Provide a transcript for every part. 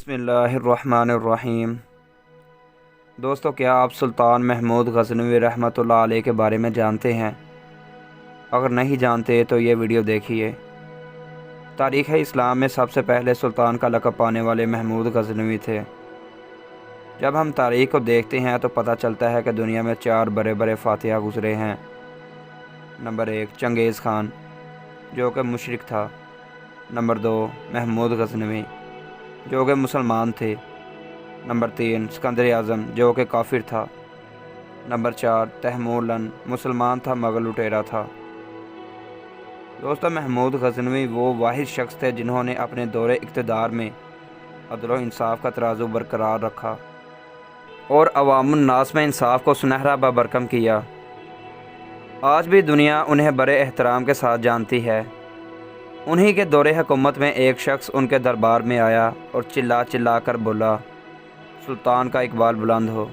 बिस्मिल्लाहिर्रहमानिर्रहीम। दोस्तों, क्या आप सुल्तान महमूद गज़नवी रहमतुल्लाह अलैह के बारे में जानते हैं? अगर नहीं जानते तो ये वीडियो देखिए। तारीख़ इस्लाम में सबसे पहले सुल्तान का लक़ब पाने वाले महमूद गज़नवी थे। जब हम तारीख़ को देखते हैं तो पता चलता है कि दुनिया में 4 बड़े बड़े फातिहा गुज़रे हैं। नंबर 1 चंगेज़ ख़ान, जो कि मुशरिक था। नंबर 2 महमूद गज़नवी, जो कि मुसलमान थे। नंबर 3 सिकंदर आज़म, जो कि काफिर था। नंबर 4 तैमूरलन, मुसलमान था मगर लुटेरा था। दोस्तों, महमूद गज़नवी वो वाहिद शख्स थे जिन्होंने अपने दौरे इक़्तिदार में अदल व इंसाफ का तराजू बरकरार रखा और अवामुन नास में इंसाफ को सुनहरा बरकम किया। आज भी दुनिया उन्हें बड़े एहतराम के साथ जानती है। उन्हीं के दौरे हुकूमत में एक शख्स उनके दरबार में आया और चिल्ला चिल्ला कर बोला, सुल्तान का इकबाल बुलंद हो,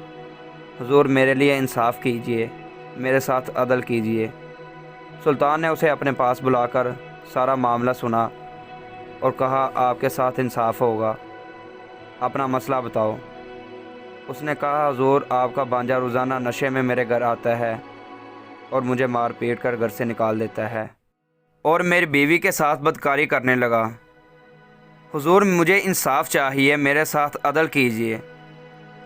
हुजूर मेरे लिए इंसाफ कीजिए, मेरे साथ अदल कीजिए। सुल्तान ने उसे अपने पास बुलाकर सारा मामला सुना और कहा, आपके साथ इंसाफ होगा, अपना मसला बताओ। उसने कहा, हुजूर आपका भांजा रोज़ाना नशे में मेरे घर आता है और मुझे मार पीट कर घर से निकाल देता है और मेरी बीवी के साथ बदकारी करने लगा। हुजूर मुझे इंसाफ चाहिए, मेरे साथ अदल कीजिए।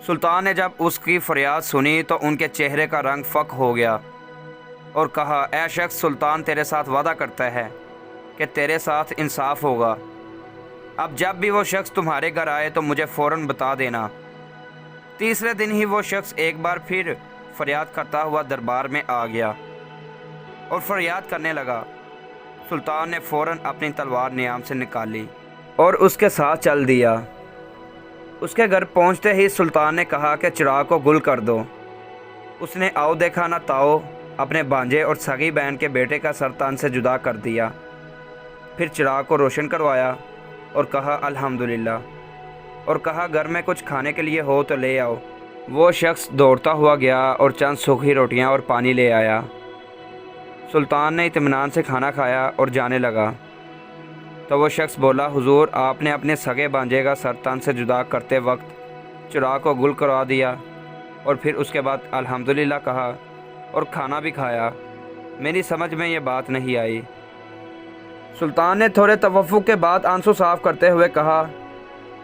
सुल्तान ने जब उसकी फरियाद सुनी तो उनके चेहरे का रंग फ़क हो गया और कहा, ऐ शख्स, सुल्तान तेरे साथ वादा करता है कि तेरे साथ इंसाफ होगा। अब जब भी वो शख्स तुम्हारे घर आए तो मुझे फ़ौरन बता देना। तीसरे दिन ही वो शख्स एक बार फिर फरियाद करता हुआ दरबार में आ गया और फरियाद करने लगा। सुल्तान ने फ़ौरन अपनी तलवार नियाम से निकाली और उसके साथ चल दिया। उसके घर पहुंचते ही सुल्तान ने कहा कि चिराग को गुल कर दो। उसने आओ देखा ना ताओ अपने भांजे और सगी बहन के बेटे का सर तन से जुदा कर दिया। फिर चिराग को रोशन करवाया और कहा अल्हम्दुलिल्लाह, और कहा घर में कुछ खाने के लिए हो तो ले आओ। वो शख्स दौड़ता हुआ गया और चंद सूखी रोटियां और पानी ले आया। सुल्तान ने इत्मीनान से खाना खाया और जाने लगा तो वो शख्स बोला, हुजूर आपने अपने सगे भांजे का सर तन से जुदा करते वक्त चिराग को गुल करवा दिया और फिर उसके बाद अल्हम्दुलिल्लाह कहा और खाना भी खाया। मेरी समझ में ये बात नहीं आई। सुल्तान ने थोड़े तवफ़्फ़ुक़ के बाद आंसू साफ़ करते हुए कहा,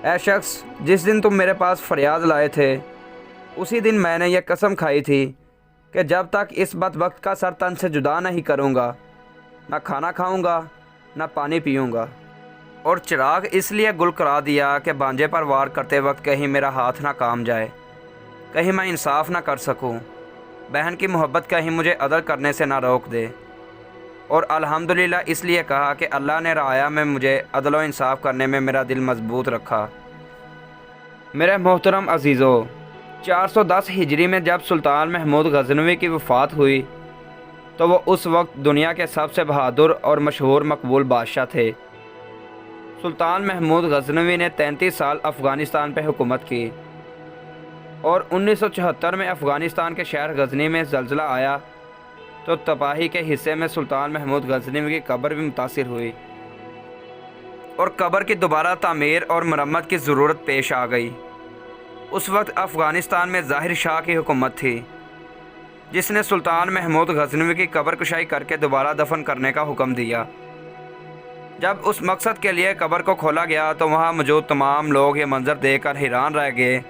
ऐ शख्स, जिस दिन तुम मेरे पास फरियाद लाए थे उसी दिन मैंने यह कसम खाई थी कि जब तक इस बदबख्त का सर तन से जुदा नहीं करूँगा, ना खाना खाऊँगा ना पानी पीऊँगा। और चिराग इसलिए गुल करा दिया कि भांजे पर वार करते वक्त कहीं मेरा हाथ ना काम जाए, कहीं मैं इंसाफ ना कर सकूँ, बहन की मोहब्बत कहीं मुझे अदल करने से ना रोक दे। और अल्हम्दुलिल्लाह इसलिए कहा कि अल्लाह ने राया में मुझे अदल व इंसाफ करने में मेरा दिल मजबूत रखा। मेरे मोहतरम अजीज़ों, 410 हिजरी में जब सुल्तान महमूद गज़नवी की वफ़ात हुई तो वो उस वक्त दुनिया के सबसे बहादुर और मशहूर मकबूल बादशाह थे। सुल्तान महमूद गज़नवी ने 33 साल अफ़गानिस्तान पर हुकूमत की और 1974 में अफ़गानिस्तान के शहर गज़नी में ज़लज़ला आया तो तबाही के हिस्से में सुल्तान महमूद गज़नवी की कब्र भी मुतासिर हुई और कब्र की दोबारा तामीर और मरम्मत की ज़रूरत पेश आ गई। उस वक्त अफ़गानिस्तान में ज़ाहिर शाह की हुकूमत थी, जिसने सुल्तान महमूद गज़नवी की कब्र कुशाई करके दोबारा दफन करने का हुक्म दिया। जब उस मकसद के लिए कब्र को खोला गया तो वहाँ मौजूद तमाम लोग ये मंजर देखकर हैरान रह गए।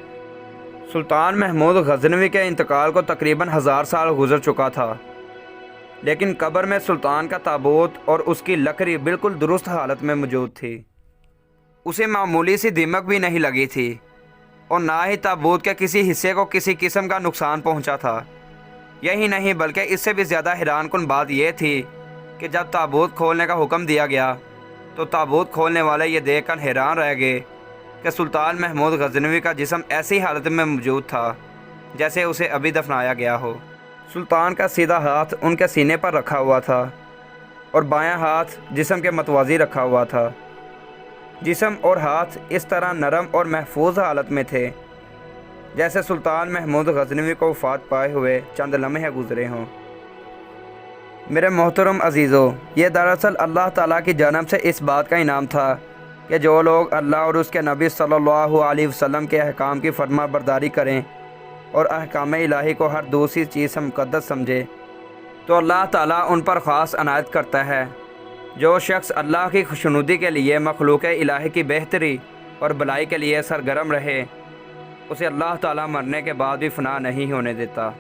सुल्तान महमूद गज़नवी के इंतकाल को तकरीबन 1000 साल गुजर चुका था, लेकिन कब्र में सुल्तान का ताबूत और उसकी लकड़ी बिल्कुल दुरुस्त हालत में मौजूद थी। उसे मामूली सी दीमक भी नहीं लगी थी और ना ही ताबूत के किसी हिस्से को किसी किस्म का नुकसान पहुंचा था। यही नहीं बल्कि इससे भी ज़्यादा हैरानकुन बात यह थी कि जब ताबूत खोलने का हुक्म दिया गया तो ताबूत खोलने वाले ये देखकर हैरान रह गए कि सुल्तान महमूद गज़नवी का जिस्म ऐसी हालत में मौजूद था जैसे उसे अभी दफनाया गया हो। सुल्तान का सीधा हाथ उनके सीने पर रखा हुआ था और बायां हाथ जिस्म के मतवाज़ी रखा हुआ था। जिस्म और हाथ इस तरह नरम और महफूज हालत में थे जैसे सुल्तान महमूद गज़नवी को वफ़ात पाए हुए चंद लम्हे गुज़रे हों। मेरे मोहतरम अजीज़ों, ये दरअसल अल्लाह ताला की जानब से इस बात का इनाम था کہ جو لوگ اللہ اور اس کے نبی صلی اللہ علیہ وسلم کے احکام کی فرما برداری کریں اور احکام الہی کو ہر دوسری چیز سے مقدس سمجھے تو اللہ تعالیٰ ان پر خاص عنایت کرتا ہے۔ جو شخص اللہ کی خوشنودی کے لیے مخلوق الہی کی بہتری اور بھلائی کے لیے سرگرم رہے اسے اللہ تعالیٰ مرنے کے بعد بھی فنا نہیں ہونے دیتا۔